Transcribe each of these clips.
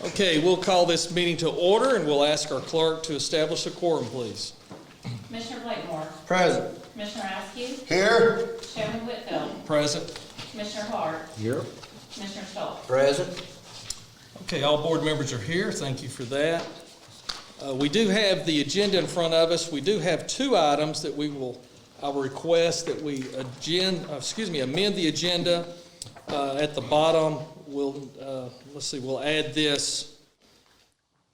Okay, we'll call this meeting to order, and we'll ask our clerk to establish a quorum, please. Commissioner Blakemore. Present. Commissioner Askew. Here. Chairman Whitfield. Present. Commissioner Hart. Here. Commissioner Stoltz. Present. Okay, all board members are here. Thank you for that. We do have the agenda in front of us. We do have two items that I will request that we amend the agenda. At the bottom, we'll add this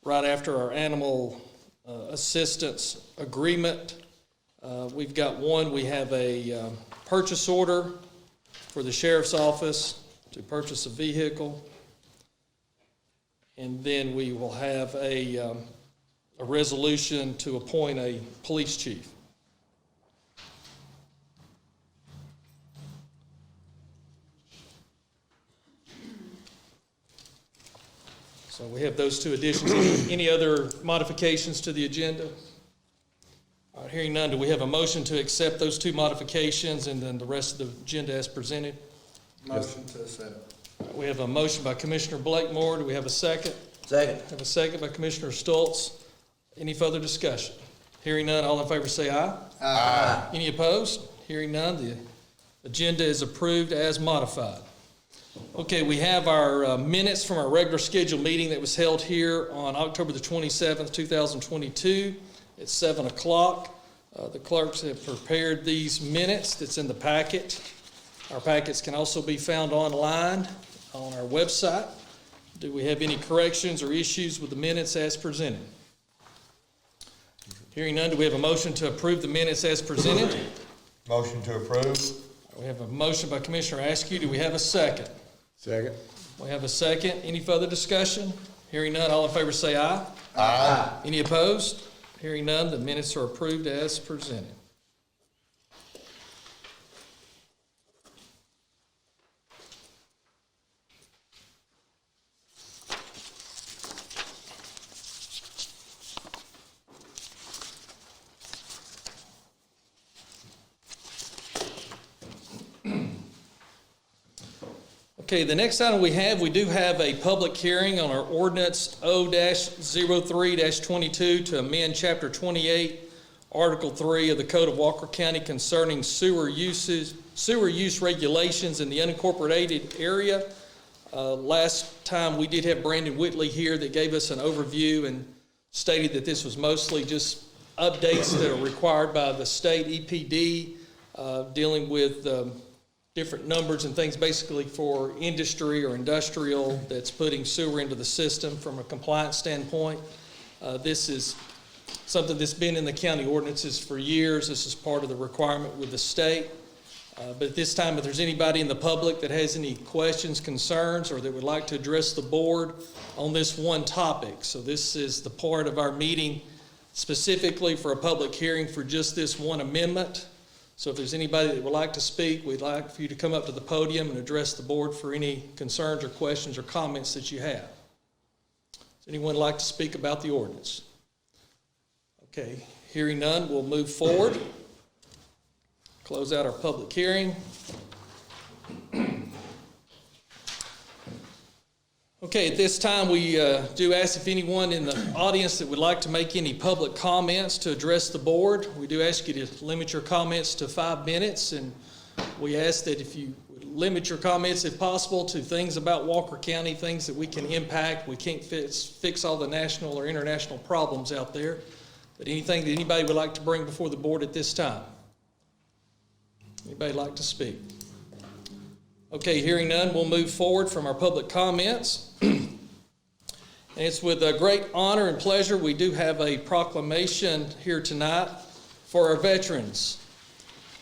right after our animal assistance agreement. We've got one. We have a purchase order for the sheriff's office to purchase a vehicle. And then we will have a resolution to appoint a police chief. So we have those two additions. Any other modifications to the agenda? All right, hearing none, do we have a motion to accept those two modifications and then the rest of the agenda as presented? Motion to accept. We have a motion by Commissioner Blakemore. Do we have a second? Second. We have a second by Commissioner Stoltz. Any further discussion? Hearing none, all in favor say aye. Aye. Any opposed? Hearing none, the agenda is approved as modified. Okay, we have our minutes from our regular scheduled meeting that was held here on October the 27th, 2022 at 7 o'clock. The clerks have prepared these minutes that's in the packet. Our packets can also be found online on our website. Do we have any corrections or issues with the minutes as presented? Hearing none, do we have a motion to approve the minutes as presented? Motion to approve. We have a motion by Commissioner Askew. Do we have a second? Second. We have a second. Any further discussion? Hearing none, all in favor say aye. Aye. Any opposed? Hearing none, the minutes are approved as presented. Okay, the next item we do have a public hearing on our ordinance O-03-22 to amend Chapter 28, Article 3 of the Code of Walker County concerning sewer use regulations in the unincorporated area. Last time we did have Brandon Whitley here that gave us an overview and stated that this was mostly just updates that are required by the state EPD dealing with different numbers and things basically for industry or industrial that's putting sewer into the system from a compliance standpoint. This is something that's been in the county ordinances for years. This is part of the requirement with the state. But at this time, if there's anybody in the public that has any questions, concerns, or that would like to address the board on this one topic. So this is the part of our meeting specifically for a public hearing for just this one amendment. So if there's anybody that would like to speak, we'd like for you to come up to the podium and address the board for any concerns or questions or comments that you have. Does anyone like to speak about the ordinance? Okay, hearing none, we'll move forward. Close out our public hearing. Okay, at this time we do ask if anyone in the audience that would like to make any public comments to address the board. We do ask you to limit your comments to 5 minutes, and we ask that if you would limit your comments, if possible, to things about Walker County, things that we can impact. We can't fix all the national or international problems out there, but anything that anybody would like to bring before the board at this time. Anybody like to speak? Okay, hearing none, we'll move forward from our public comments. And it's with a great honor and pleasure we do have a proclamation here tonight for our veterans.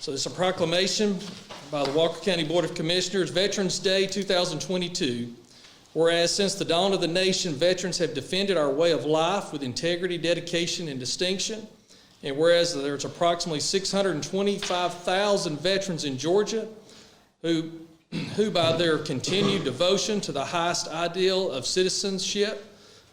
So it's a proclamation by the Walker County Board of Commissioners, Veterans Day 2022. Whereas since the dawn of the nation, veterans have defended our way of life with integrity, dedication, and distinction. And whereas there's approximately 625,000 veterans in Georgia who by their continued devotion to the highest ideal of citizenship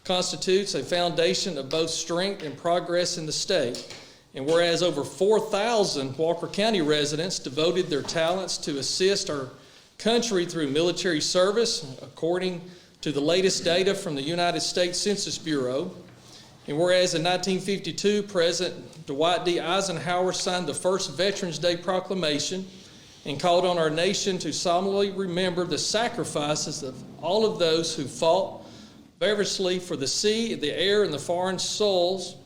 constitutes a foundation of both strength and progress in the state. And whereas over 4,000 Walker County residents devoted their talents to assist our country through military service, according to the latest data from the United States Census Bureau. And whereas in 1952, President Dwight D. Eisenhower signed the first Veterans Day Proclamation and called on our nation to solemnly remember the sacrifices of all of those who fought vigorously for the sea, the air, and the foreign shores,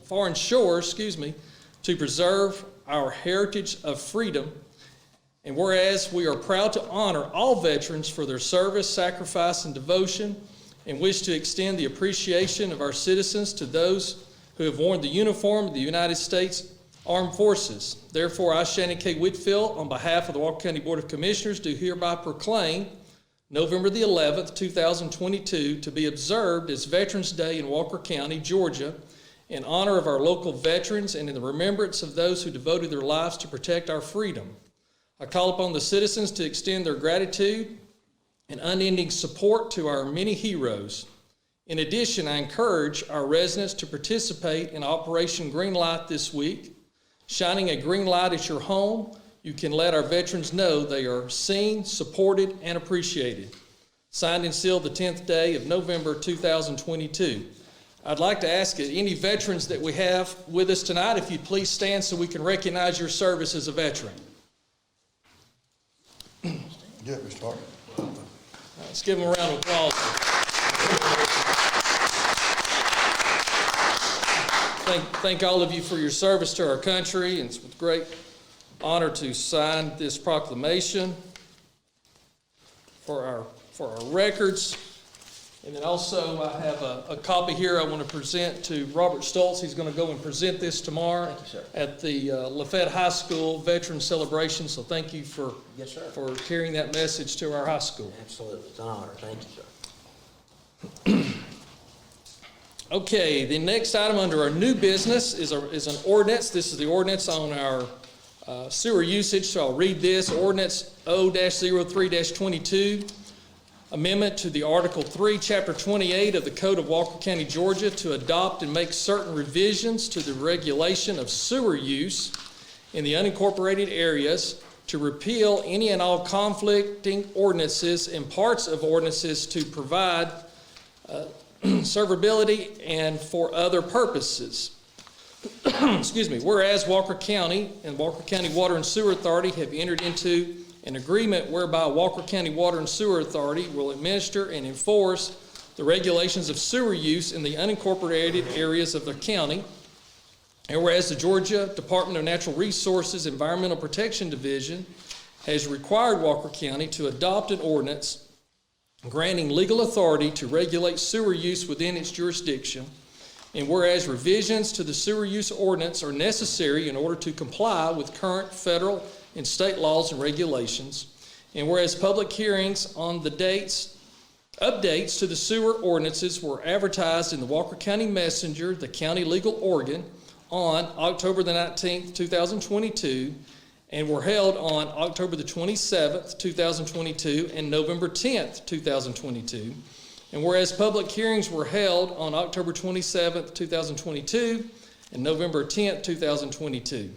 to preserve our heritage of freedom. And whereas we are proud to honor all veterans for their service, sacrifice, and devotion, and wish to extend the appreciation of our citizens to those who have worn the uniform of the United States Armed Forces. Therefore, I, Shannon K. Whitfield, on behalf of the Walker County Board of Commissioners, do hereby proclaim November the 11th, 2022, to be observed as Veterans Day in Walker County, Georgia, in honor of our local veterans and in the remembrance of those who devoted their lives to protect our freedom. I call upon the citizens to extend their gratitude and unending support to our many heroes. In addition, I encourage our residents to participate in Operation Green Light this week. Shining a green light at your home, you can let our veterans know they are seen, supported, and appreciated. Signed and sealed the 10th day of November 2022. I'd like to ask any veterans that we have with us tonight, if you'd please stand so we can recognize your service as a veteran. Get it, Mr. Hart. Let's give them a round of applause. Thank all of you for your service to our country, and it's with great honor to sign this proclamation for our records. And then also I have a copy here I want to present to Robert Stoltz. He's going to go and present this tomorrow. Thank you, sir. At the Lafayette High School Veterans Celebration. So thank you for, Yes, sir. for carrying that message to our high school. Absolutely. It's an honor. Thank you, sir. Okay, the next item under our new business is an ordinance. This is the ordinance on our sewer usage, so I'll read this. Ordinance O-03-22, amendment to the Article 3, Chapter 28 of the Code of Walker County, Georgia, to adopt and make certain revisions to the regulation of sewer use in the unincorporated areas, to repeal any and all conflicting ordinances and parts of ordinances to provide servability and for other purposes. Excuse me. Whereas Walker County and Walker County Water and Sewer Authority have entered into an agreement whereby Walker County Water and Sewer Authority will administer and enforce the regulations of sewer use in the unincorporated areas of the county. And whereas the Georgia Department of Natural Resources Environmental Protection Division has required Walker County to adopt an ordinance granting legal authority to regulate sewer use within its jurisdiction. And whereas revisions to the sewer use ordinance are necessary in order to comply with current federal and state laws and regulations. And whereas public hearings on the updates to the sewer ordinances were advertised in the Walker County Messenger, the county legal organ, on October the 19th, 2022, and were held on October the 27th, 2022, and November 10th, 2022. And whereas public hearings were held on October 27th, 2022, and November 10th, 2022.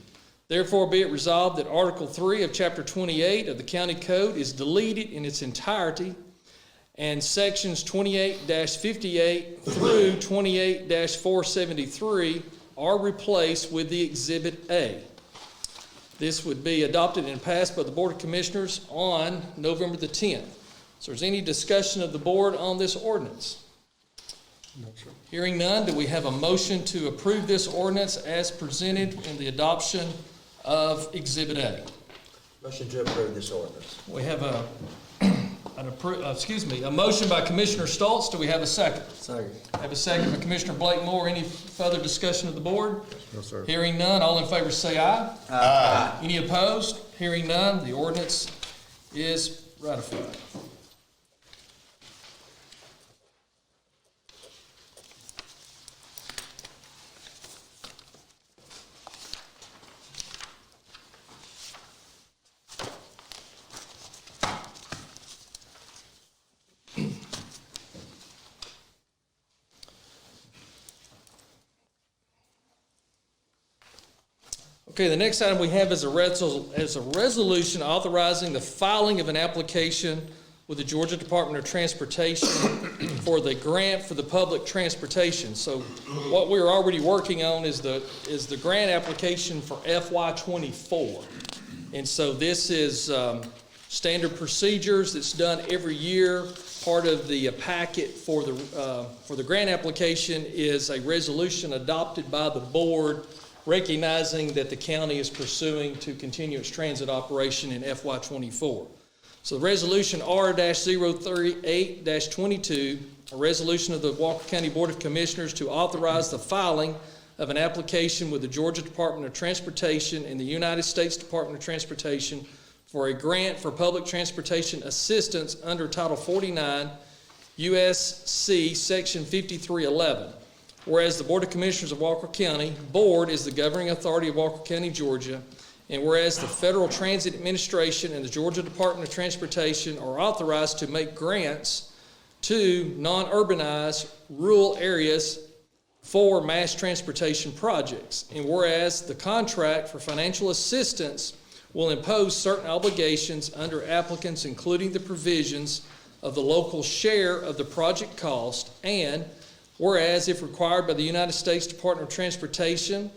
Therefore, be it resolved that Article 3 of Chapter 28 of the County Code is deleted in its entirety, and Sections 28-58 through 28-473 are replaced with the Exhibit A. This would be adopted and passed by the Board of Commissioners on November the 10th. So is there any discussion of the board on this ordinance? No, sir. Hearing none, do we have a motion to approve this ordinance as presented in the adoption of Exhibit A? Motion to approve this ordinance. We have a motion by Commissioner Stoltz. Do we have a second? Second. Have a second by Commissioner Blakemore. Any further discussion of the board? No, sir. Hearing none, all in favor say aye. Aye. Any opposed? Hearing none, the ordinance is ratified. Okay, the next item we have is a resolution authorizing the filing of an application with the Georgia Department of Transportation for the grant for the public transportation. So what we're already working on is the grant application for FY24. And so this is standard procedures that's done every year. Part of the packet for the grant application is a resolution adopted by the board recognizing that the county is pursuing to continue its transit operation in FY24. So resolution R-038-22, a resolution of the Walker County Board of Commissioners to authorize the filing of an application with the Georgia Department of Transportation and the United States Department of Transportation for a grant for public transportation assistance under Title 49 U.S.C. Section 5311. Whereas the Board of Commissioners of Walker County, Board is the governing authority of Walker County, Georgia, and whereas the Federal Transit Administration and the Georgia Department of Transportation are authorized to make grants to non-urbanized rural areas for mass transportation projects. And whereas the contract for financial assistance will impose certain obligations under applicants, including the provisions of the local share of the project cost, and whereas if required by the United States Department of Transportation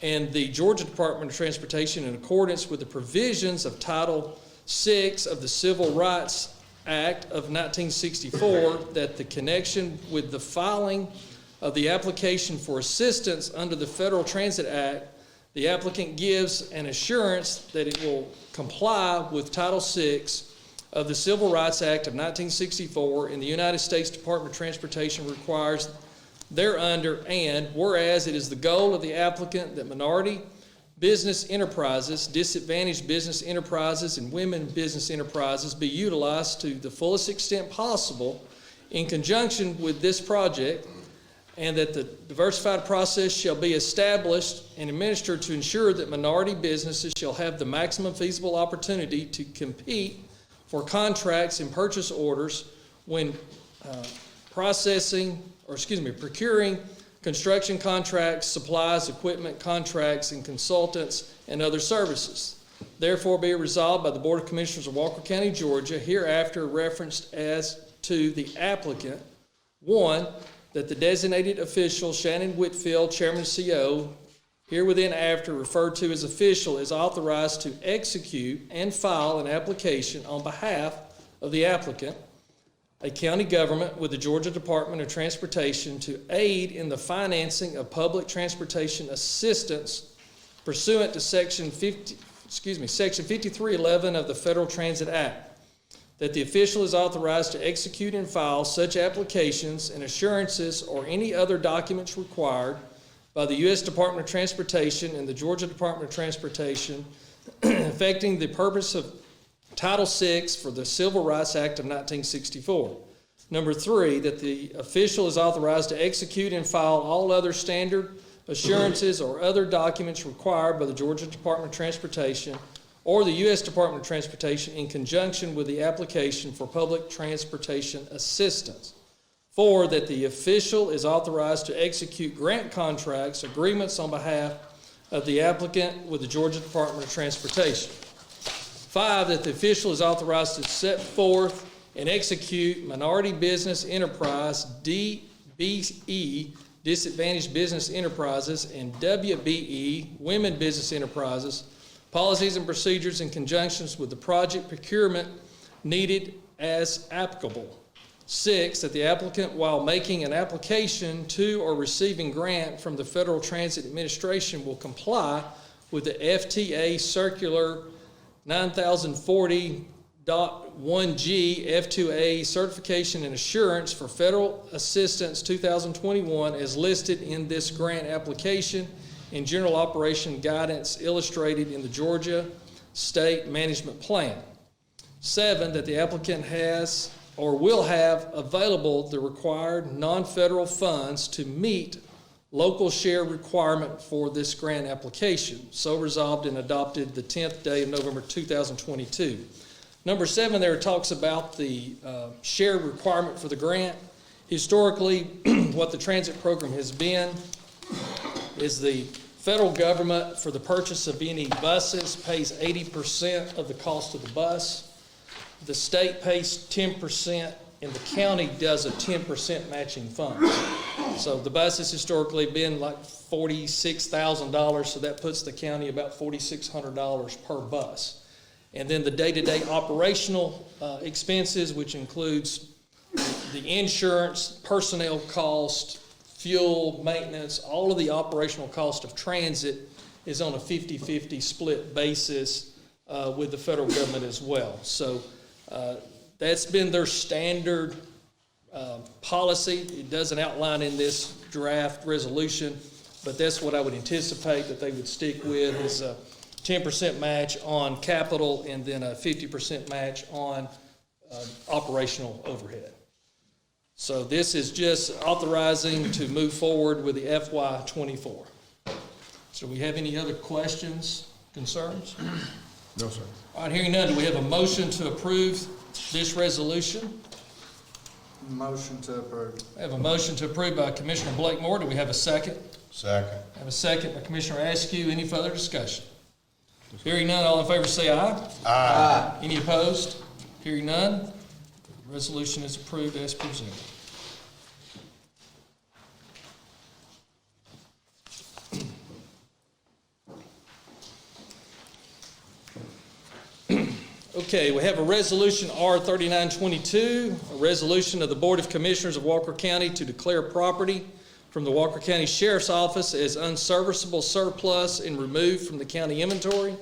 and the Georgia Department of Transportation in accordance with the provisions of Title VI of the Civil Rights Act of 1964, that the connection with the filing of the application for assistance under the Federal Transit Act, the applicant gives an assurance that it will comply with Title VI of the Civil Rights Act of 1964, and the United States Department of Transportation requires thereunder, and whereas it is the goal of the applicant that minority business enterprises, disadvantaged business enterprises, and women business enterprises be utilized to the fullest extent possible in conjunction with this project, and that the diversified process shall be established and administered to ensure that minority businesses shall have the maximum feasible opportunity to compete for contracts and purchase orders when procuring construction contracts, supplies, equipment, contracts, and consultants, and other services. Therefore, be it resolved by the Board of Commissioners of Walker County, Georgia, hereafter referenced as to the applicant, 1, that the designated official, Shannon Whitfield, Chairman CO, herewithin after referred to as official, is authorized to execute and file an application on behalf of the applicant, a county government with the Georgia Department of Transportation to aid in the financing of public transportation assistance pursuant to Section 5311 of the Federal Transit Act. That the official is authorized to execute and file such applications and assurances or any other documents required by the U.S. Department of Transportation and the Georgia Department of Transportation affecting the purpose of Title VI for the Civil Rights Act of 1964. Number 3, that the official is authorized to execute and file all other standard assurances or other documents required by the Georgia Department of Transportation or the U.S. Department of Transportation in conjunction with the application for public transportation assistance. 4, that the official is authorized to execute grant contracts, agreements on behalf of the applicant with the Georgia Department of Transportation. 5, that the official is authorized to set forth and execute minority business enterprise, DBE, disadvantaged business enterprises, and WBE, women business enterprises, policies and procedures in conjunctions with the project procurement needed as applicable. 6, that the applicant, while making an application to or receiving grant from the Federal Transit Administration, will comply with the FTA Circular 9040.1G F2A Certification and Assurance for Federal Assistance 2021 as listed in this grant application and general operation guidance illustrated in the Georgia State Management Plan. 7, that the applicant has or will have available the required non-federal funds to meet local share requirement for this grant application. So resolved and adopted the 10th day of November 2022. Number 7 there talks about the share requirement for the grant. Historically, what the transit program has been is the federal government, for the purchase of any buses, pays 80% of the cost of the bus. the state pays 10% and the county does a 10% matching fund. So the bus has historically been like $46,000, so that puts the county about $4,600 per bus. And then the day-to-day operational expenses, which includes the insurance, personnel cost, fuel, maintenance, all of the operational cost of transit is on a 50-50 split basis with the federal government as well. So that's been their standard policy. It doesn't outline in this draft resolution, but that's what I would anticipate that they would stick with, is a 10% match on capital and then a 50% match on operational overhead. So this is just authorizing to move forward with the FY24. So we have any other questions, concerns? No, sir. All right, hearing none, do we have a motion to approve this resolution? Motion to approve. I have a motion to approve by Commissioner Blakemore. Do we have a second? Second. I have a second by Commissioner Askew. Any further discussion? Hearing none, all in favor say aye. Aye. Any opposed? Hearing none, the resolution is approved as presented. Okay, we have a resolution R3922, a resolution of the Board of Commissioners of Walker County to declare property from the Walker County Sheriff's Office as unserviceable surplus and removed from the county inventory.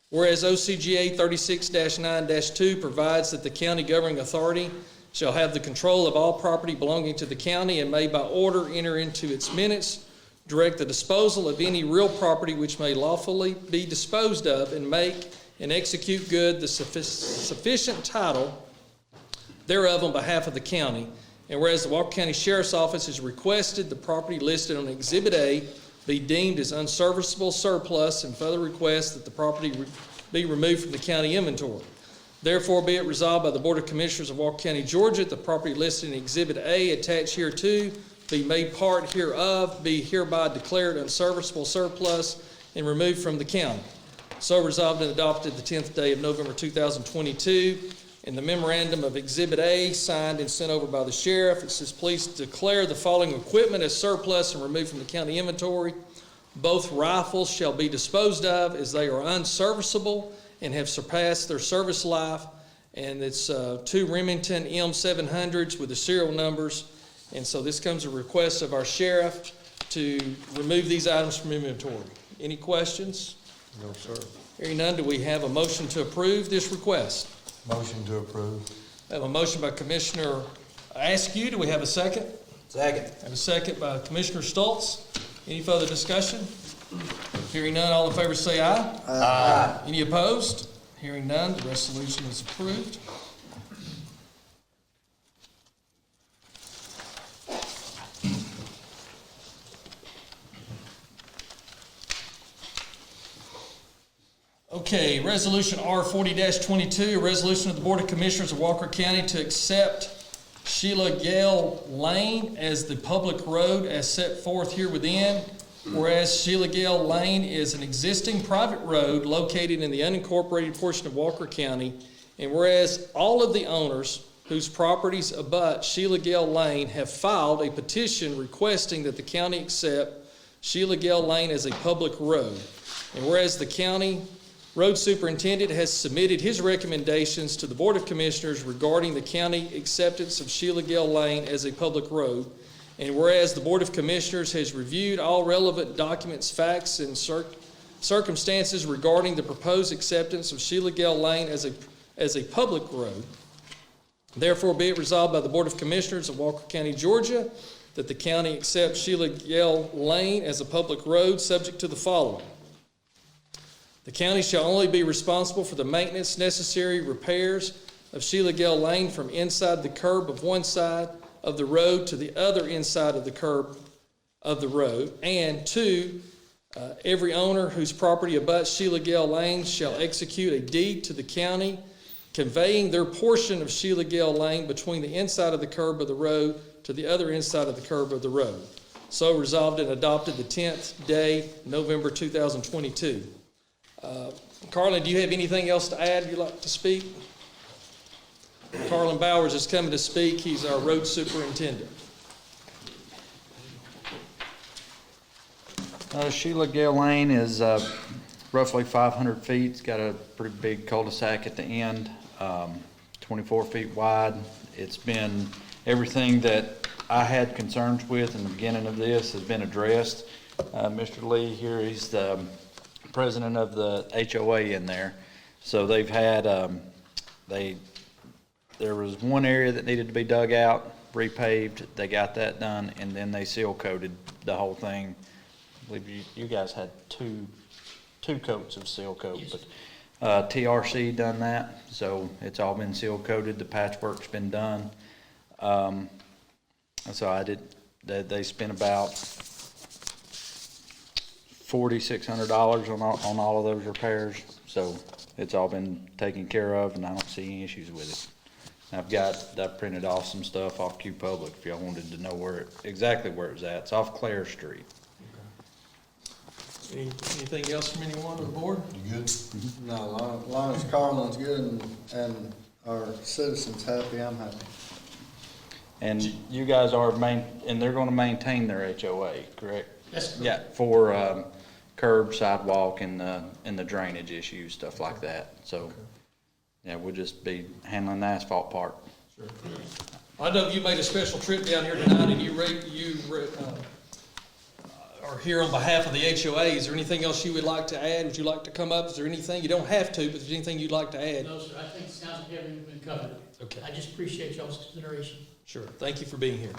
Whereas OCGA 36-9-2 provides that the county governing authority shall have the control of all property belonging to the county and may by order enter into its minutes, direct the disposal of any real property which may lawfully be disposed of, and make and execute good the sufficient title thereof on behalf of the county. And whereas the Walker County Sheriff's Office has requested the property listed on Exhibit A be deemed as unserviceable surplus, and further request that the property be removed from the county inventory. Therefore, be it resolved by the Board of Commissioners of Walker County, Georgia, the property listed in Exhibit A attached hereto be made part hereof, be hereby declared unserviceable surplus and removed from the county. So resolved and adopted the 10th day of November 2022. In the memorandum of Exhibit A, signed and sent over by the sheriff, it says, please declare the following equipment as surplus and removed from the county inventory. Both rifles shall be disposed of as they are unserviceable and have surpassed their service life. And it's two Remington M700s with the serial numbers. And so this comes a request of our sheriff to remove these items from inventory. Any questions? No, sir. Hearing none, do we have a motion to approve this request? Motion to approve. I have a motion by Commissioner Askew. Do we have a second? Second. I have a second by Commissioner Stoltz. Any further discussion? Hearing none, all in favor say aye. Aye. Any opposed? Hearing none, the resolution is approved. Okay, Resolution R40-22, a resolution of the Board of Commissioners of Walker County to accept Sheila Gail Lane as the public road as set forth here within. Whereas Sheila Gail Lane is an existing private road located in the unincorporated portion of Walker County, and whereas all of the owners whose properties abut Sheila Gail Lane have filed a petition requesting that the county accept Sheila Gail Lane as a public road, and whereas the county road superintendent has submitted his recommendations to the Board of Commissioners regarding the county acceptance of Sheila Gail Lane as a public road. And whereas the Board of Commissioners has reviewed all relevant documents, facts, and circumstances regarding the proposed acceptance of Sheila Gail Lane as a public road, therefore be it resolved by the Board of Commissioners of Walker County, Georgia, that the county accepts Sheila Gail Lane as a public road subject to the following. The county shall only be responsible for the maintenance necessary repairs of Sheila Gail Lane from inside the curb of one side of the road to the other inside of the curb of the road. And two, every owner whose property abuts Sheila Gail Lane shall execute a deed to the county conveying their portion of Sheila Gail Lane between the inside of the curb of the road to the other inside of the curb of the road. So resolved and adopted the 10th day, November 2022. Carlin, do you have anything else to add you'd like to speak? Carlin Bowers is coming to speak. He's our road superintendent. Sheila Gail Lane is roughly 500 feet. It's got a pretty big cul-de-sac at the end, 24 feet wide. It's been everything that I had concerns with in the beginning of this has been addressed. Mr. Lee here, he's the president of the HOA in there. So they've had, there was one area that needed to be dug out, repaved. They got that done, and then they seal coated the whole thing. I believe you guys had two coats of seal coat, but TRC done that, so it's all been seal coated. The patchwork's been done. So they spent about $4,600 on all of those repairs. So it's all been taken care of, and I don't see any issues with it. I've printed off some stuff off Q Public if y'all wanted to know exactly where it's at. It's off Clare Street. Anything else from anyone on the board? You good? No, as long as Carlin's good and our citizens happy, I'm happy. And you guys and they're gonna maintain their HOA, correct? That's correct. Yeah, for curb, sidewalk, and the drainage issues, stuff like that. So, yeah, we'll just be handling the asphalt part. Sure. I know you made a special trip down here tonight, and you are here on behalf of the HOA. Is there anything else you would like to add? Would you like to come up? Is there anything, you don't have to, but is there anything you'd like to add? No, sir, I think it sounds like everything's been covered. Okay. I just appreciate y'all's consideration. Sure, thank you for being here.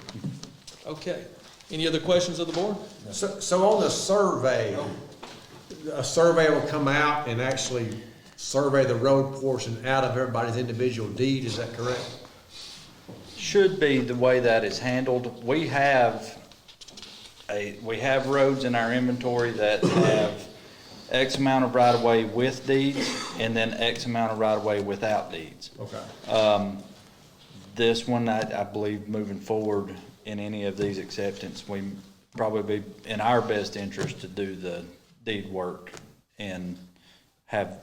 Okay, any other questions of the board? So on the survey, a survey will come out and actually survey the road portion out of everybody's individual deed, is that correct? Should be the way that is handled. We have roads in our inventory that have X amount of right-of-way with deeds, and then X amount of right-of-way without deeds. Okay. This one, I believe, moving forward in any of these acceptance, we probably be in our best interest to do the deed work and have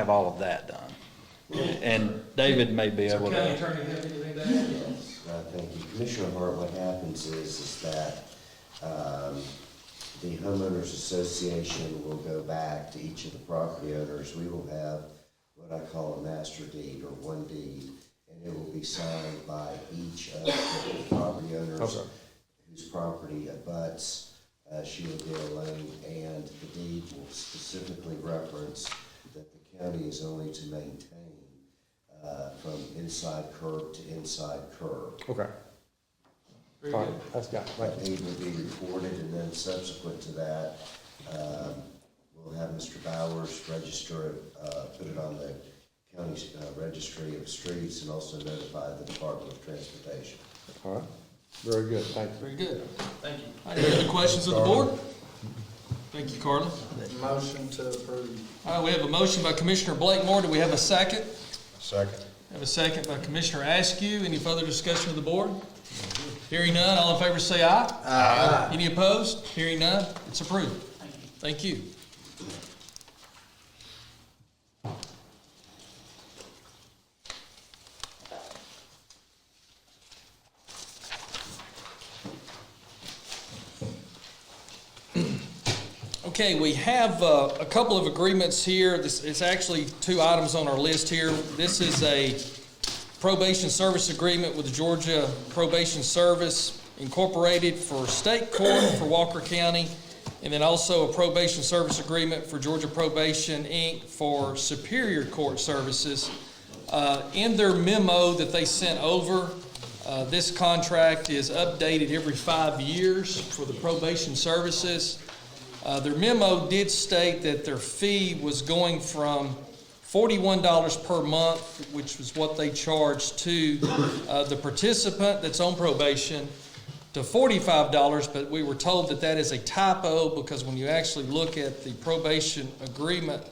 all of that done. And David may be able County to. Attorney, have anything to add? Yes, thank you. Commissioner Hart, what happens is that the homeowners association will go back to each of the property owners. We will have what I call a master deed or one deed, and it will be signed by each of the property owners whose property abuts Sheila Gail Lane, and the deed will specifically reference that the county is only to maintain from inside curb to inside curb. Okay. Very All good. right, that's got it. That Thank you. deed will be recorded, and then subsequent to that, we'll have Mr. Bowers register it, put it on the county registry of streets, and also notify the Department of Transportation. All right, very good, thank you. Very good, thank you. Any other questions of the board? Thank you, Carlin. Motion to approve. All right, we have a motion by Commissioner Blakemore. Do we have a second? Second. Have a second by Commissioner Askew. Any further discussion of the board? Hearing none, all in favor say aye. Aye. Any opposed? Hearing none, it's approved. Thank you. Okay, we have a couple of agreements here. This is actually two items on our list here. This is a probation service agreement with the Georgia Probation Service Incorporated for State Court for Walker County, and then also a probation service agreement for Georgia Probation, Inc. for Superior Court Services. In their memo that they sent over, this contract is updated every 5 years for the probation services. Their memo did state that their fee was going from $41 per month, which was what they charged to the participant that's on probation, to $45, but we were told that that is a typo, because when you actually look at the probation agreement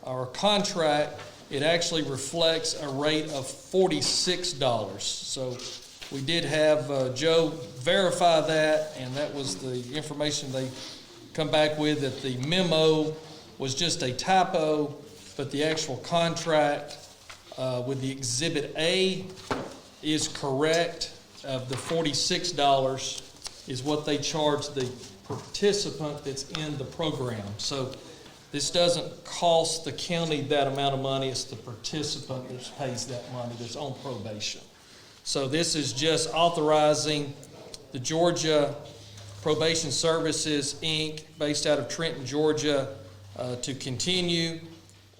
or contract, it actually reflects a rate of $46. So we did have Joe verify that, and that was the information they come back with, that the memo was just a typo, but the actual contract with the Exhibit A is correct, of the $46 is what they charge the participant that's in the program. So this doesn't cost the county that amount of money, it's the participant that pays that money that's on probation. So this is just authorizing the Georgia Probation Services, Inc., based out of Trenton, Georgia, to continue.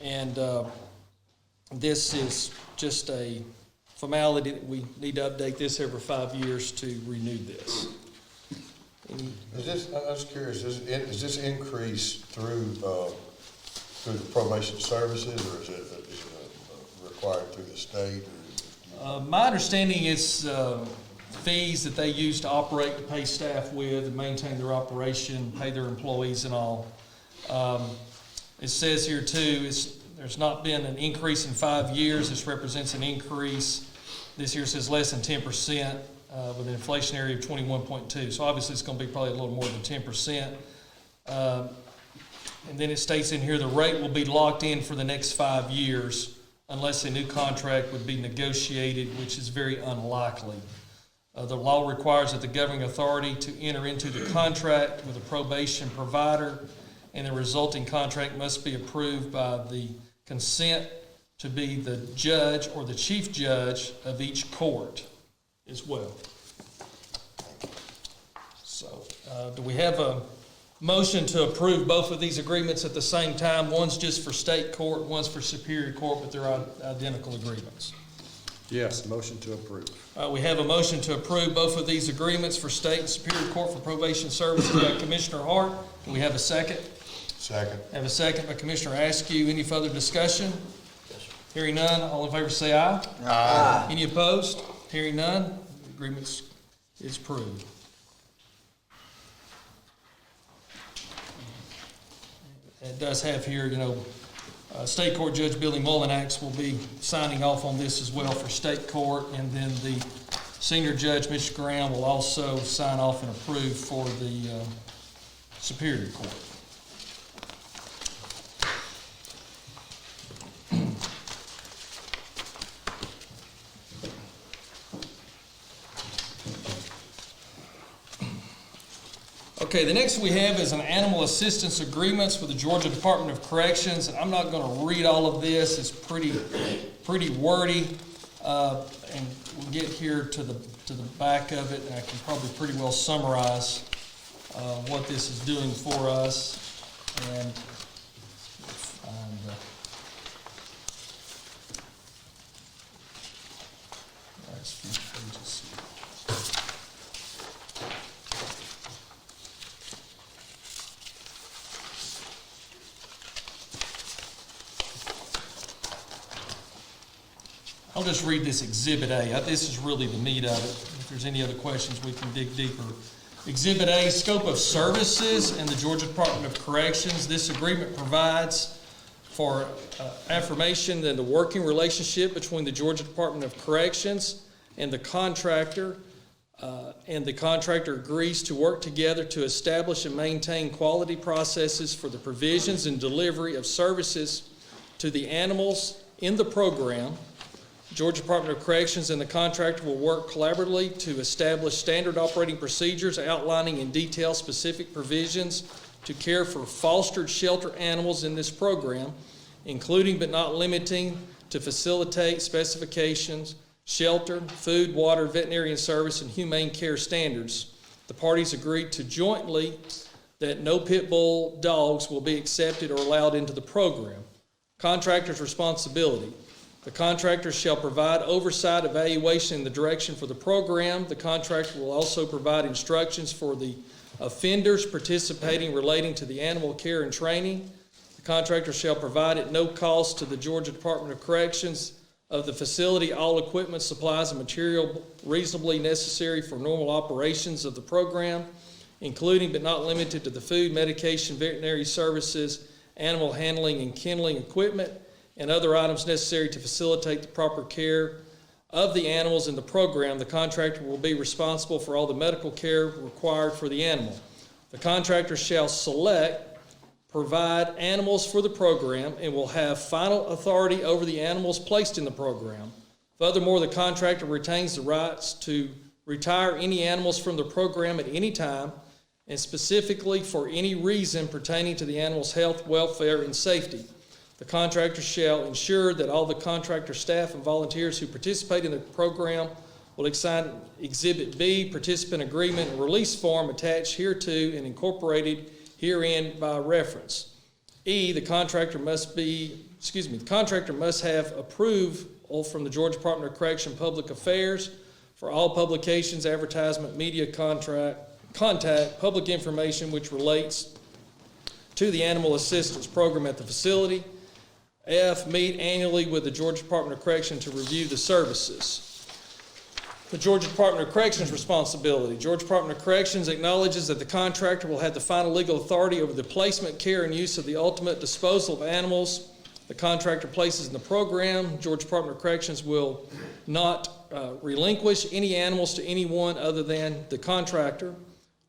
And this is just a formality that we need to update this every 5 years to renew this. Is this, I'm just curious, is this increase through the probation services, or is it required through the state? My understanding is fees that they use to operate, to pay staff with, and maintain their operation, pay their employees and all. It says here too, there's not been an increase in 5 years. This represents an increase. This year says less than 10%, with an inflationary of 21.2. So obviously it's going to be probably a little more than 10%. And then it states in here the rate will be locked in for the next 5 years unless a new contract would be negotiated, which is very unlikely. The law requires that the governing authority to enter into the contract with a probation provider, and the resulting contract must be approved by the consent to be the judge or the chief judge of each court as well. So, do we have a motion to approve both of these agreements at the same time? One's just for state court, one's for superior court, but they're identical agreements. Yes, motion to approve. We have a motion to approve both of these agreements for state and superior court for probation services by Commissioner Hart. Do we have a second? Second. Have a second by Commissioner Askew. Any further discussion? Hearing none, all in favor say aye. Aye. Any opposed? Hearing none, the agreement is approved. It does have here, State Court Judge Billy Mullinax will be signing off on this as well for State Court, and then the Senior Judge, Mr. Graham, will also sign off and approve for the Superior Court. Okay, the next we have is an animal assistance agreements with the Georgia Department of Corrections, and I'm not going to read all of this. It's pretty wordy, and we'll get here to the back of it, and I can probably pretty well summarize what this is doing for us. And last few pages. I'll just read this Exhibit A. This is really the meat of it. If there's any other questions, we can dig deeper. Exhibit A, scope of services in the Georgia Department of Corrections. This agreement provides for affirmation that the working relationship between the Georgia Department of Corrections and the contractor agrees to work together to establish and maintain quality processes for the provisions and delivery of services to the animals in the program. Georgia Department of Corrections and the contractor will work collaboratively to establish standard operating procedures outlining in detail specific provisions to care for fostered shelter animals in this program, including but not limiting to facilitate specifications, shelter, food, water, veterinarian service, and humane care standards. The parties agreed to jointly that no pit bull dogs will be accepted or allowed into the program. Contractor's responsibility. The contractor shall provide oversight, evaluation, and the direction for the program. The contractor will also provide instructions for the offenders participating relating to the animal care and training. The contractor shall provide at no cost to the Georgia Department of Corrections of the facility all equipment, supplies, and material reasonably necessary for normal operations of the program, including but not limited to the food, medication, veterinary services, animal handling and kennelling equipment, and other items necessary to facilitate the proper care of the animals in the program. The contractor will be responsible for all the medical care required for the animal. The contractor shall select provide animals for the program and will have final authority over the animals placed in the program. Furthermore, the contractor retains the rights to retire any animals from the program at any time, and specifically for any reason pertaining to the animal's health, welfare, and safety. The contractor shall ensure that all the contractor staff and volunteers who participate in the program will sign Exhibit B, participant agreement and release form attached hereto and incorporated herein by reference. E, the contractor must have approval from the Georgia Department of Correction Public Affairs for all publications, advertisement, media contact, public information which relates to the Animal Assistance Program at the facility. F, meet annually with the Georgia Department of Correction to review the services. The Georgia Department of Corrections responsibility. Georgia Department of Corrections acknowledges that the contractor will have the final legal authority over the placement, care, and use of the ultimate disposal of animals the contractor places in the program. Georgia Department of Corrections will not relinquish any animals to anyone other than the contractor.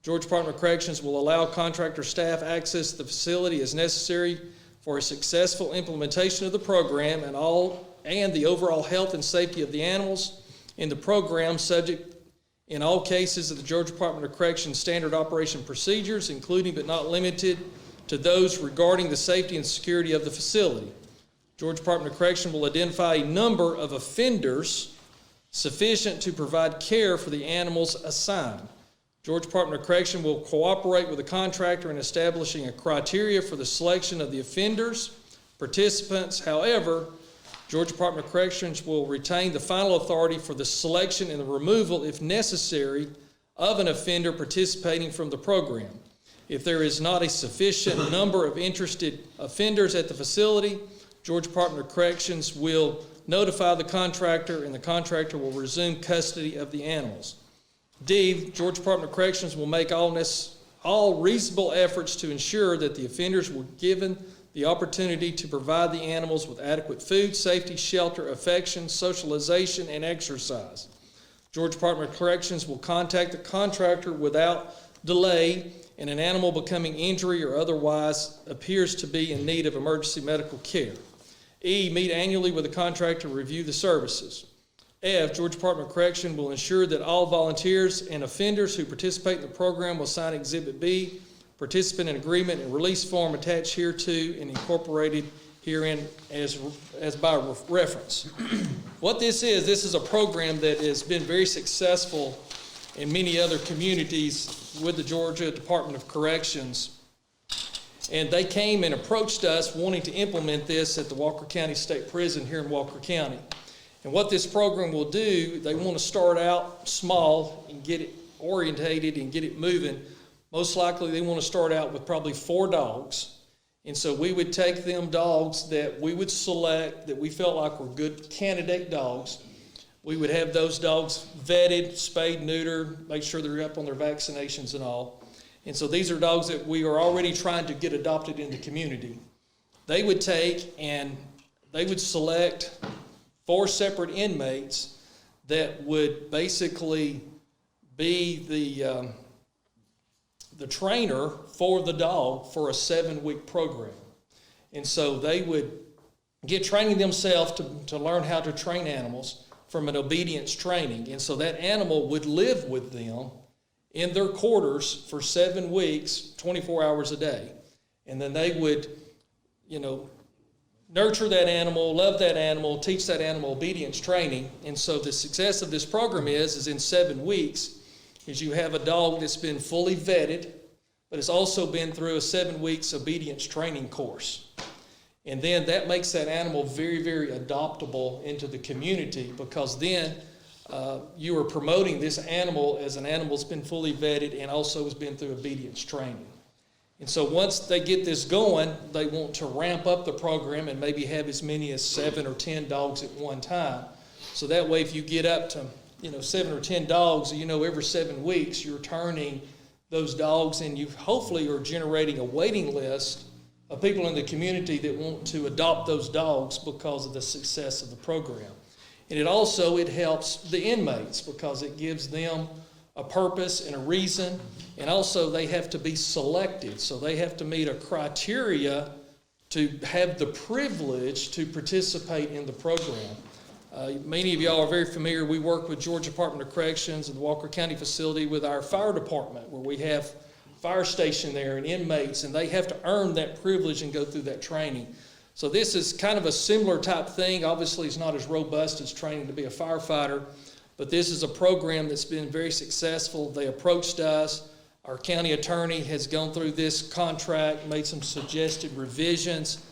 Georgia Department of Corrections will allow contractor staff access to the facility as necessary for a successful implementation of the program and the overall health and safety of the animals in the program, subject in all cases of the Georgia Department of Corrections standard operation procedures, including but not limited to those regarding the safety and security of the facility. Georgia Department of Corrections will identify a number of offenders sufficient to provide care for the animals assigned. Georgia Department of Correction will cooperate with the contractor in establishing a criteria for the selection of the offenders, participants. However, Georgia Department of Corrections will retain the final authority for the selection and the removal, if necessary, of an offender participating from the program. If there is not a sufficient number of interested offenders at the facility, Georgia Department of Corrections will notify the contractor, and the contractor will resume custody of the animals. D, Georgia Department of Corrections will make all reasonable efforts to ensure that the offenders were given the opportunity to provide the animals with adequate food, safety, shelter, affection, socialization, and exercise. Georgia Department of Corrections will contact the contractor without delay in an animal becoming injured or otherwise appears to be in need of emergency medical care. E, meet annually with the contractor to review the services. F, Georgia Department of Correction will ensure that all volunteers and offenders who participate in the program will sign Exhibit B, participant in agreement and release form attached hereto and incorporated herein as by reference. What this is a program that has been very successful in many other communities with the Georgia Department of Corrections. And they came and approached us wanting to implement this at the Walker County State Prison here in Walker County. And what this program will do, they want to start out small and get it orientated and get it moving. Most likely they want to start out with probably 4 dogs. And so we would take them dogs that we would select that we felt like were good candidate dogs. We would have those dogs vetted, spayed, neutered, make sure they're up on their vaccinations and all. And so these are dogs that we are already trying to get adopted in the community. They would take and they would select 4 separate inmates that would basically be the trainer for the dog for a 7-week program. And so they would get training themselves to learn how to train animals from an obedience training. And so that animal would live with them in their quarters for 7 weeks, 24 hours a day. And then they would, nurture that animal, love that animal, teach that animal obedience training. And so the success of this program is in 7 weeks, is you have a dog that's been fully vetted, but it's also been through a 7 weeks obedience training course. And then that makes that animal very, very adoptable into the community, because then you are promoting this animal as an animal that's been fully vetted and also has been through obedience training. And so once they get this going, they want to ramp up the program and maybe have as many as 7 or 10 dogs at one time. So that way, if you get up to 7 or 10 dogs, every 7 weeks you're turning those dogs, and you hopefully are generating a waiting list of people in the community that want to adopt those dogs because of the success of the program. And it helps the inmates, because it gives them a purpose and a reason, and also they have to be selected. So they have to meet a criteria to have the privilege to participate in the program. Many of y'all are very familiar. We work with Georgia Department of Corrections and the Walker County facility with our fire department, where we have fire station there and inmates, and they have to earn that privilege and go through that training. So this is kind of a similar type thing. Obviously, it's not as robust as training to be a firefighter, but this is a program that's been very successful. They approached us. Our county attorney has gone through this contract, made some suggested revisions,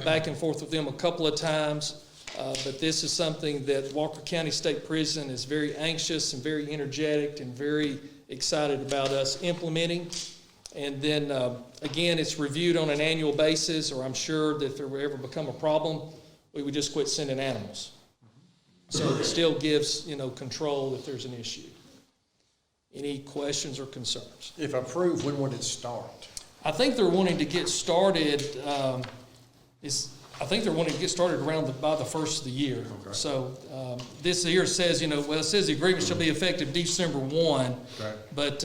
back and forth with them a couple of times. But this is something that Walker County State Prison is very anxious and very energetic and very excited about us implementing. And then, again, it's reviewed on an annual basis, or I'm sure that if there would ever become a problem, we would just quit sending animals. So it still gives, control if there's an issue. Any questions or concerns? If approved, when would it start? I think they're wanting to get started, around by the first of the year. Okay. So this here says, it says the agreement shall be effective December 1, Okay. but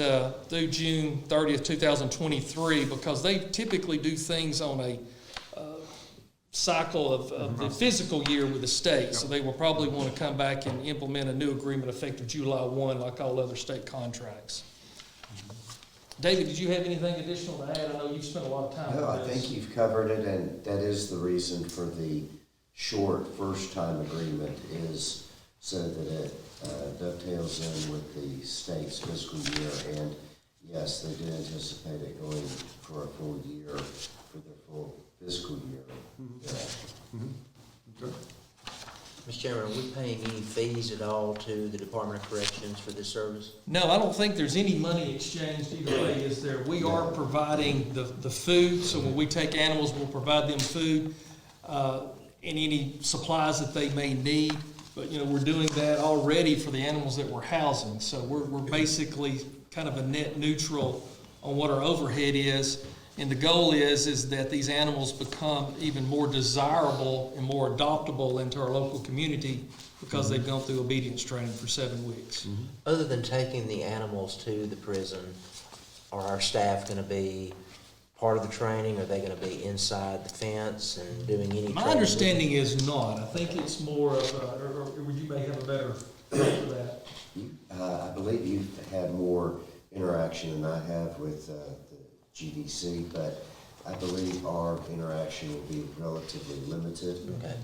through June 30th, 2023, because they typically do things on a cycle of the physical year with the state. So they will probably want to come back and implement a new agreement effective July 1, like all other state contracts. David, did you have anything additional to add? I know you've spent a lot of time No, I on this. think you've covered it, and that is the reason for the short first-time agreement, is so that it dovetails in with the state's fiscal year. And yes, they do anticipate it going for a full year, for their full fiscal year. Yeah. Okay. Mr. Chairman, are we paying any fees at all to the Department of Corrections for this service? No, I don't think there's any money exchanged either way, is there? We are providing the food, so when we take animals, we'll provide them food and any supplies that they may need. But, we're doing that already for the animals that we're housing. So we're basically kind of a net neutral on what our overhead is. And the goal is that these animals become even more desirable and more adoptable into our local community because they've gone through obedience training for 7 weeks. Other than taking the animals to the prison, are our staff going to be part of the training? Are they going to be inside the fence and doing any training? My understanding is not. I think it's more of, or you may have a better thought for that. I believe you've had more interaction than I have with the GDC, but I believe our interaction will be relatively limited. Okay.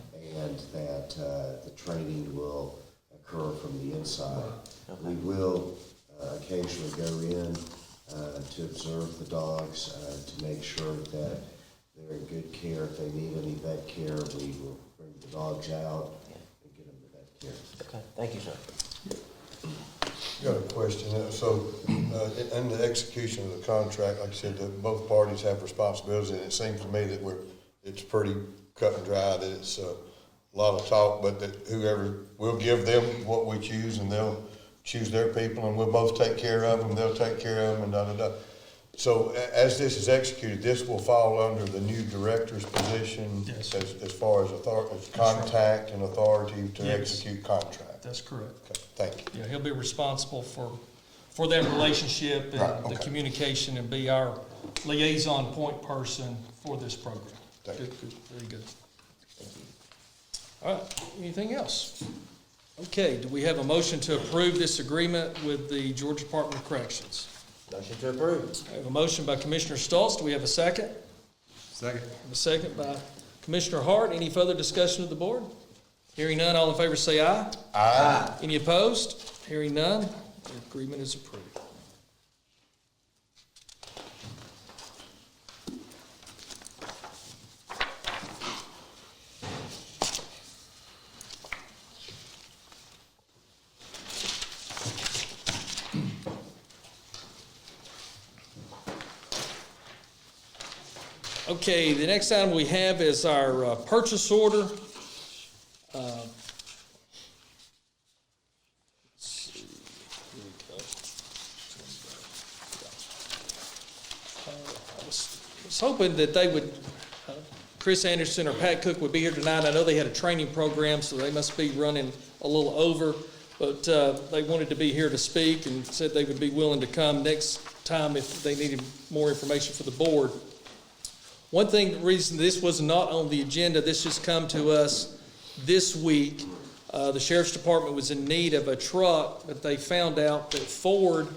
And that the training will occur from the inside. Okay. We will occasionally go in to observe the dogs, to make sure that they're in good care. If they need any vet care, we will bring the dogs out and get them the vet care. Okay, thank you, sir. Got a question. So, in the execution of the contract, like I said, that both parties have responsibilities, and it seems to me that it's pretty cut and dry, that it's a lot of talk, but that whoever, we'll give them what we choose, and they'll choose their people, and we'll both take care of them, they'll take care of them, and da-da-da. So, as this is executed, this will fall under the new director's position. Yes. As far as contact and authority to Yes. execute contract. That's correct. Okay, thank you. Yeah, he'll be responsible for that relationship and Right, the okay. communication, and be our liaison point person for this program. Thank you. Good, very good. All right, anything else? Okay, do we have a motion to approve this agreement with the Georgia Department of Corrections? Motion to approve. I have a motion by Commissioner Stoltz. Do we have a second? Second. A second by Commissioner Hart. Any further discussion of the board? Hearing none, all in favor say aye. Aye. Any opposed? Hearing none, the agreement is approved. Okay, the next item we have is our purchase order. Let's see, here we go. I was hoping that they would, Chris Anderson or Pat Cook would be here tonight. I know they had a training program, so they must be running a little over. but they wanted to be here to speak and said they would be willing to come next time if they needed more information for the board. One thing, the reason this was not on the agenda, this just come to us this week. The Sheriff's Department was in need of a truck, but they found out that Ford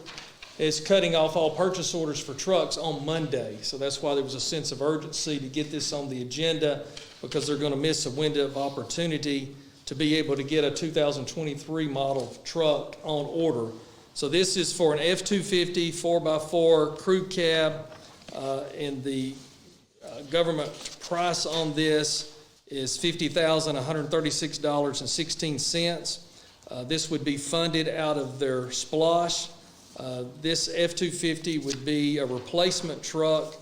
is cutting off all purchase orders for trucks on Monday. So that's why there was a sense of urgency to get this on the agenda, because they're going to miss a window of opportunity to be able to get a 2023 model truck on order. So this is for an F-250 4x4 crew cab, and the government price on this is $50,136.16. This would be funded out of their SPLOSH. This F-250 would be a replacement truck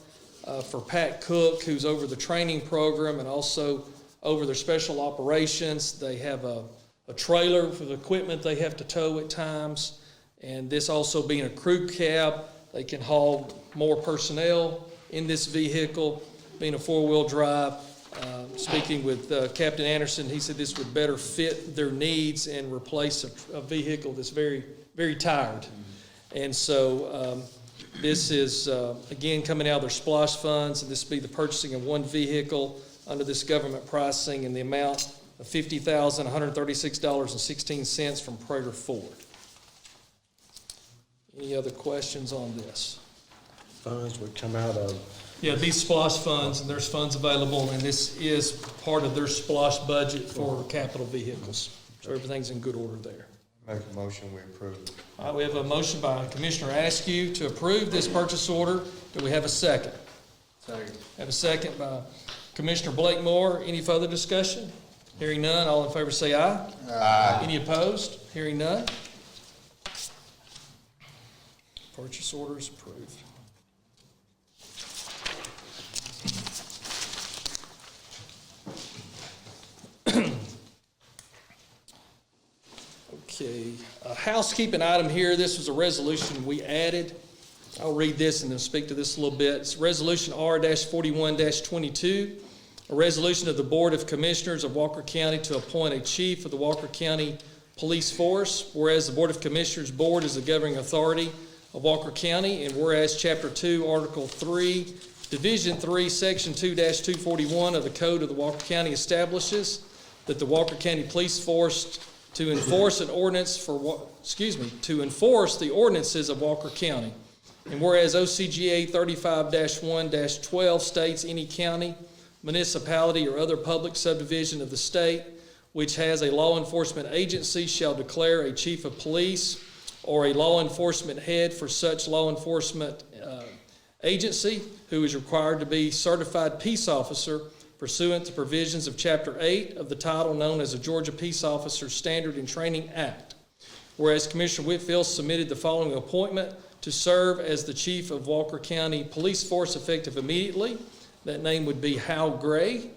for Pat Cook, who's over the training program and also over their special operations. They have a trailer for the equipment they have to tow at times, and this also being a crew cab, they can haul more personnel in this vehicle, being a four-wheel drive. Speaking with Captain Anderson, he said this would better fit their needs and replace a vehicle that's very, very tired. And so this is, again, coming out of their SPLOSH funds, and this will be the purchasing of one vehicle under this government pricing in the amount of $50,136.16 from Prager Ford. Any other questions on this? Funds would come out of, Yeah, these SPLOSH funds, and there's funds available, and this is part of their SPLOSH budget for capital vehicles. So everything's in good order there. Make a motion, we approve. All right, we have a motion by Commissioner Askew to approve this purchase order. Do we have a second? Second. Have a second by Commissioner Blakemore. Any further discussion? Hearing none, all in favor say aye. Aye. Any opposed? Hearing none. Purchase order is approved. Okay, a housekeeping item here. This was a resolution we added. I'll read this and then speak to this a little bit. It's Resolution R-41-22, a resolution of the Board of Commissioners of Walker County to appoint a chief of the Walker County Police Force. Whereas the Board of Commissioners Board is the governing authority of Walker County, and whereas Chapter 2, Article 3, Division 3, Section 2-241 of the Code of the Walker County establishes that the Walker County Police Force to enforce an ordinance to enforce the ordinances of Walker County. And whereas OCGA 35-1-12 states any county, municipality, or other public subdivision of the state which has a law enforcement agency shall declare a chief of police or a law enforcement head for such law enforcement agency who is required to be certified peace officer pursuant to provisions of Chapter 8 of the title known as the Georgia Peace Officer Standard and Training Act. Whereas Commissioner Whitfield submitted the following appointment to serve as the Chief of Walker County Police Force effective immediately. That name would be Hal Gray.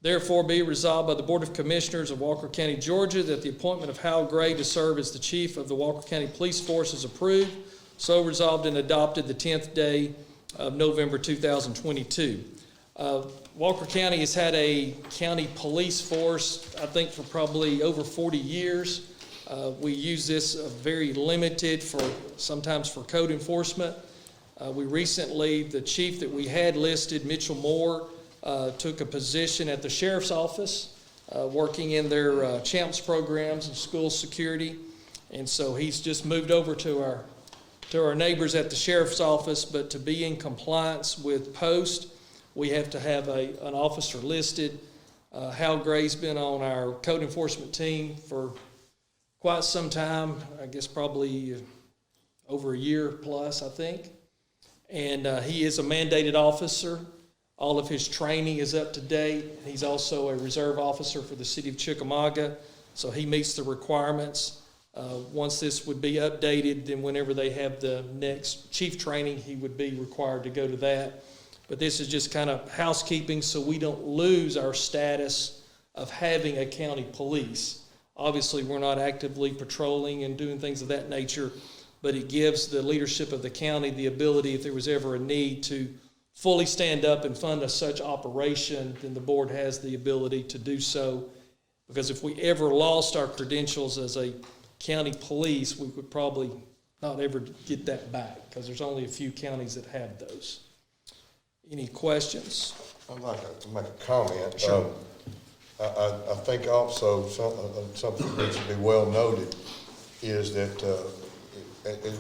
Therefore be resolved by the Board of Commissioners of Walker County, Georgia, that the appointment of Hal Gray to serve as the Chief of the Walker County Police Force is approved. So resolved and adopted the 10th day of November 2022. Walker County has had a county police force, I think, for probably over 40 years. We use this very limited sometimes for code enforcement. We recently, the chief that we had listed, Mitchell Moore, took a position at the sheriff's office, working in their CHAMPS programs and school security. And so he's just moved over to our neighbors at the sheriff's office, but to be in compliance with post, we have to have an officer listed. Hal Gray's been on our code enforcement team for quite some time, I guess probably over a year plus, I think. And he is a mandated officer. All of his training is up to date. He's also a reserve officer for the city of Chickamauga, so he meets the requirements. Once this would be updated, then whenever they have the next chief training, he would be required to go to that. But this is just kind of housekeeping so we don't lose our status of having a county police. Obviously, we're not actively patrolling and doing things of that nature, but it gives the leadership of the county the ability, if there was ever a need, to fully stand up and fund such operation, then the board has the ability to do so. Because if we ever lost our credentials as a county police, we would probably not ever get that back, because there's only a few counties that have those. Any questions? I'd like to make a comment. Sure. I think also something that should be well noted is that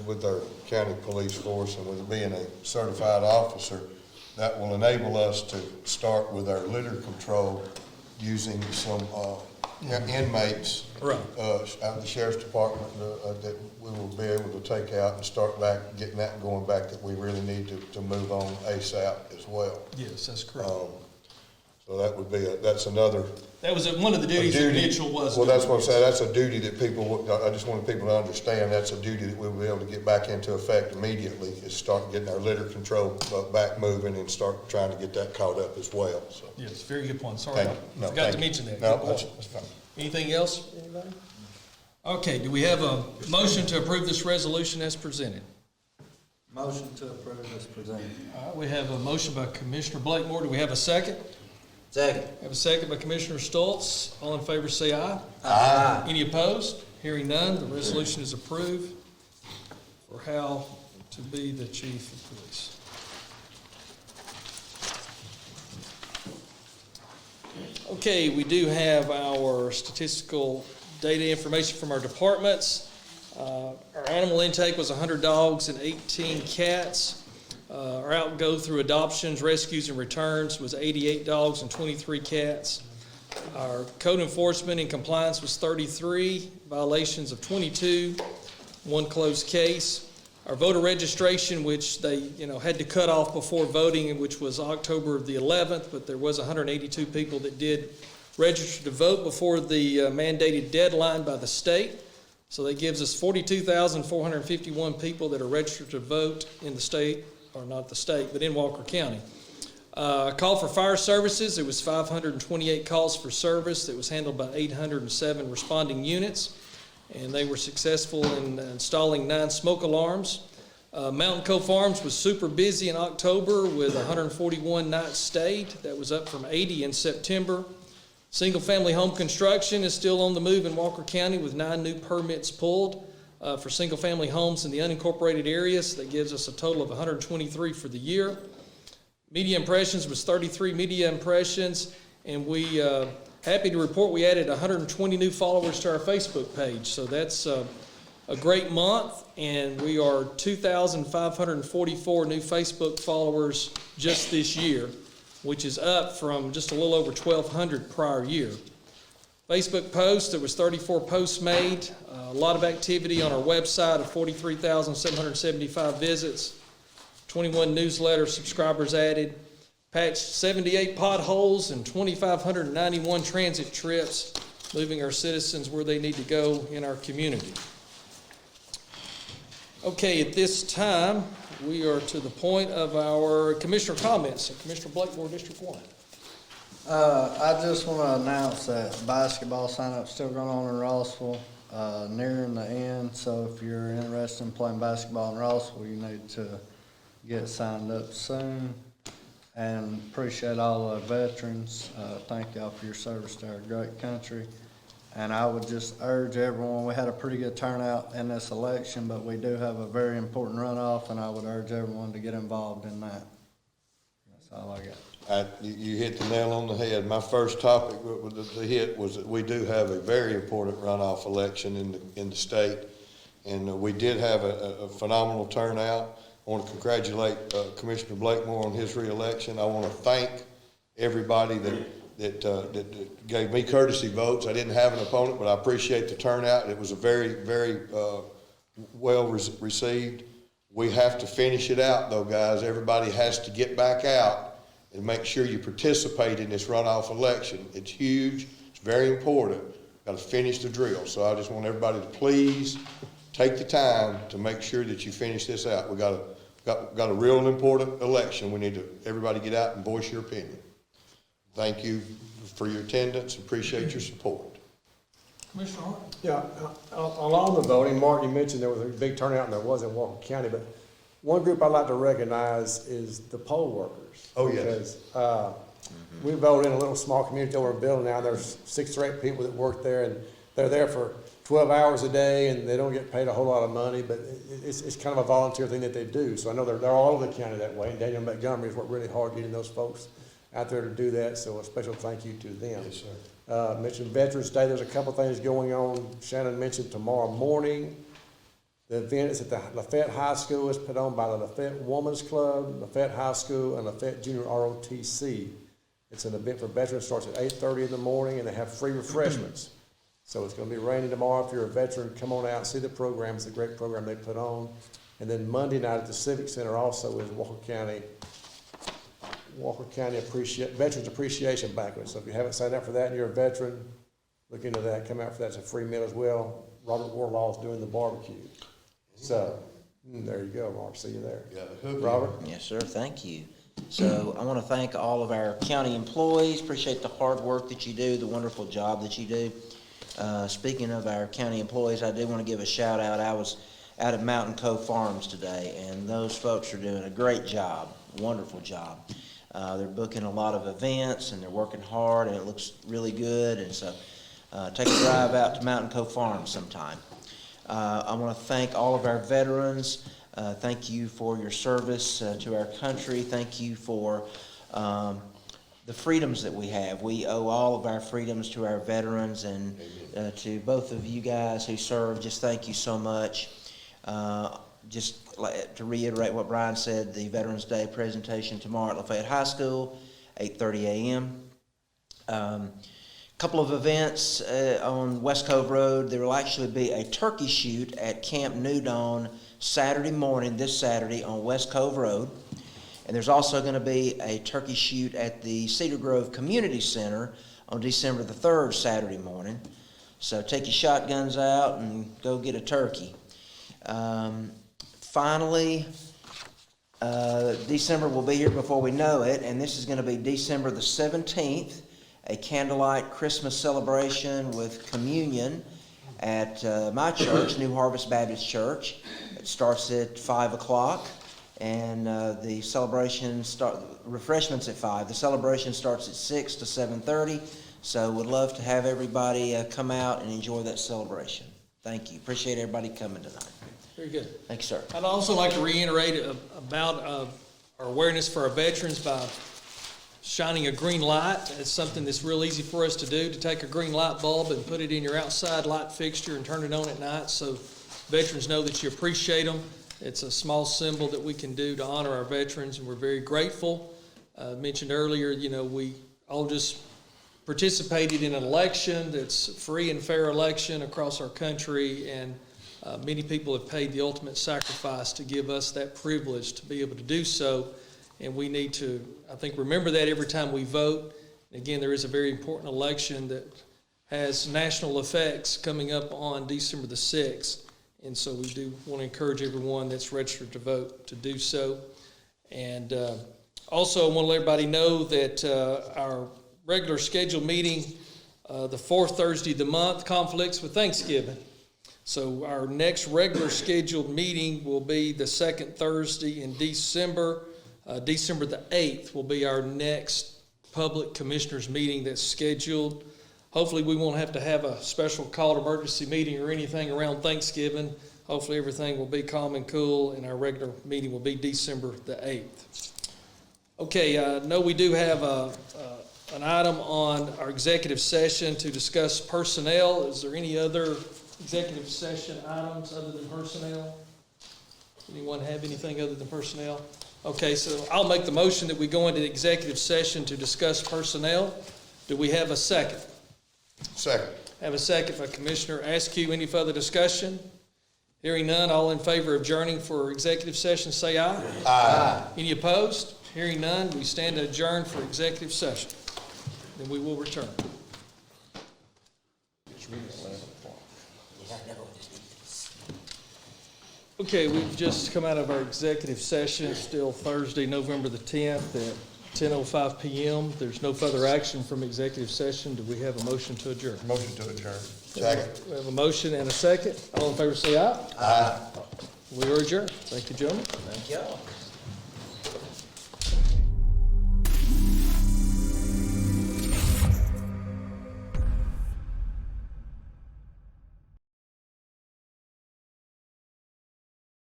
with our county police force and with it being a certified officer, that will enable us to start with our litter control using some inmates Right. out of the sheriff's department that we will be able to take out and start back, getting that going back, that we really need to move on ASAP as well. Yes, that's correct. So that would be, that's another. That was one of the duties that Mitchell was. Well, that's what I'm saying, that's a duty that people, I just wanted people to understand, that's a duty that we'll be able to get back into effect immediately, is start getting our litter control back moving and start trying to get that caught up as well, so. Yes, very good point. Sorry, Thank I you. No, forgot thank to you. mention that. No, Good that's point. fine. Anything else, anybody? Okay, do we have a motion to approve this resolution as presented? Motion to approve as presented. All right, we have a motion by Commissioner Blakemore. Do we have a second? Second. We have a second by Commissioner Stoltz. All in favor say aye. Aye. Any opposed? Hearing none, the resolution is approved for Hal to be the chief of police. Okay, we do have our statistical data information from our departments. Our animal intake was 100 dogs and 18 cats. Our outgo through adoptions, rescues, and returns was 88 dogs and 23 cats. Our code enforcement and compliance was 33, violations of 22, one closed case. Our voter registration, which they, had to cut off before voting, which was October the 11th, but there was 182 people that did register to vote before the mandated deadline by the state. So that gives us 42,451 people that are registered to vote in the state, or not the state, but in Walker County. Call for fire services, there was 528 calls for service that was handled by 807 responding units, and they were successful in installing 9 smoke alarms. Mountain Cove Farms was super busy in October with 141 nights stayed. That was up from 80 in September. Single-family home construction is still on the move in Walker County with 9 new permits pulled for single-family homes in the unincorporated areas. That gives us a total of 123 for the year. Media impressions was 33 media impressions, and we happy to report we added 120 new followers to our Facebook page. So that's a great month, and we are 2,544 new Facebook followers just this year, which is up from just a little over 1,200 prior year. Facebook posts, there was 34 posts made, a lot of activity on our website of 43,775 visits, 21 newsletter subscribers added, patched 78 potholes and 2,591 transit trips, moving our citizens where they need to go in our community. Okay, at this time, we are to the point of our commissioner comments. So Commissioner Blakemore, District 1. I just want to announce that basketball sign-up's still going on in Rossville, nearing the end. So if you're interested in playing basketball in Rossville, you need to get signed up soon. And appreciate all the veterans. Thank y'all for your service to our great country. And I would just urge everyone, we had a pretty good turnout in this election, but we do have a very important runoff, and I would urge everyone to get involved in that. That's all I got. You hit the nail on the head. My first topic to hit was that we do have a very important runoff election in the state, and we did have a phenomenal turnout. I want to congratulate Commissioner Blakemore on his reelection. I want to thank everybody that gave me courtesy votes. I didn't have an opponent, but I appreciate the turnout. It was a very, very well received. We have to finish it out, though, guys. Everybody has to get back out and make sure you participate in this runoff election. It's huge. It's very important. Got to finish the drill. So I just want everybody to please take the time to make sure that you finish this out. We got a real important election. We need to everybody get out and voice your opinion. Thank you for your attendance. Appreciate your support. Commissioner Hart. Yeah, along the voting, Mark, you mentioned there was a big turnout and there was in Walker County, but one group I'd like to recognize is the poll workers. Oh, yes. Because we vote in a little small community over a building now. There's 6 or 8 people that work there, and they're there for 12 hours a day, and they don't get paid a whole lot of money, but it's kind of a volunteer thing that they do. So I know they're all over the county that way, and Daniel Montgomery has worked really hard getting those folks out there to do that, so a special thank you to them. Yes, sir. Mentioned Veterans Day, there's a couple things going on. Shannon mentioned tomorrow morning, the event is at the Lafayette High School. It's put on by the Lafayette Women's Club, Lafayette High School, and Lafayette Junior ROTC. It's an event for veterans, starts at 8:30 in the morning, and they have free refreshments. So it's gonna be raining tomorrow. If you're a veteran, come on out and see the program. It's a great program they put on. And then Monday night at the Civic Center also is Walker County Veterans Appreciation Banquet. So if you haven't signed up for that and you're a veteran, look into that, come out for that. It's a free meal as well. Robert Warlaw is doing the barbecue. So, there you go, Mark, see you there. Robert? Yes, sir, thank you. So I want to thank all of our county employees, appreciate the hard work that you do, the wonderful job that you do. Speaking of our county employees, I do want to give a shout out. I was out at Mountain Cove Farms today, and those folks are doing a great job, wonderful job. They're booking a lot of events, and they're working hard, and it looks really good, and so take a drive out to Mountain Cove Farms sometime. I want to thank all of our veterans. Thank you for your service to our country. Thank you for the freedoms that we have. We owe all of our freedoms to our veterans, and to both of you guys who serve, just thank you so much. Just to reiterate what Brian said, the Veterans Day presentation tomorrow at Lafayette High School, 8:30 a.m. Couple of events on West Cove Road. There will actually be a turkey shoot at Camp New Dawn Saturday morning, this Saturday on West Cove Road. And there's also going to be a turkey shoot at the Cedar Grove Community Center on December the 3rd, Saturday morning. So take your shotguns out and go get a turkey. Finally, December will be here before we know it, and this is going to be December the 17th. A candlelight Christmas celebration with communion at my church, New Harvest Baptist Church. It starts at 5 o'clock, and the celebration refreshments at 5. The celebration starts at 6 to 7:30. So would love to have everybody come out and enjoy that celebration. Thank you. Appreciate everybody coming tonight. Very good. Thank you, sir. I'd also like to reiterate about our awareness for our veterans by shining a green light. It's something that's real easy for us to do, to take a green light bulb and put it in your outside light fixture and turn it on at night so veterans know that you appreciate them. It's a small symbol that we can do to honor our veterans, and we're very grateful. I mentioned earlier, we all just participated in an election that's a free and fair election across our country, and many people have paid the ultimate sacrifice to give us that privilege to be able to do so. And we need to, I think, remember that every time we vote. And again, there is a very important election that has national effects coming up on December the 6th. And so we do want to encourage everyone that's registered to vote to do so. And also, I want to let everybody know that our regular scheduled meeting, the fourth Thursday of the month, conflicts with Thanksgiving. So our next regular scheduled meeting will be the second Thursday in December. December the 8th will be our next public commissioners meeting that's scheduled. Hopefully we won't have to have a special called emergency meeting or anything around Thanksgiving. Hopefully everything will be calm and cool, and our regular meeting will be December the 8th. Okay, I know we do have an item on our executive session to discuss personnel. Is there any other executive session items other than personnel? Anyone have anything other than personnel? Okay, so I'll make the motion that we go into executive session to discuss personnel. Do we have a second? Second. Have a second by Commissioner Askew. Any further discussion? Hearing none, all in favor of adjourning for executive session, say aye. Aye. Any opposed? Hearing none, we stand adjourned for executive session. Then we will return. Okay, we've just come out of our executive session, still Thursday, November the 10th at 10:05 p.m. There's no further action from executive session. Do we have a motion to adjourn? Motion to adjourn. Second. We have a motion and a second. All in favor say aye. Aye. We are adjourned. Thank you, gentlemen. Thank y'all.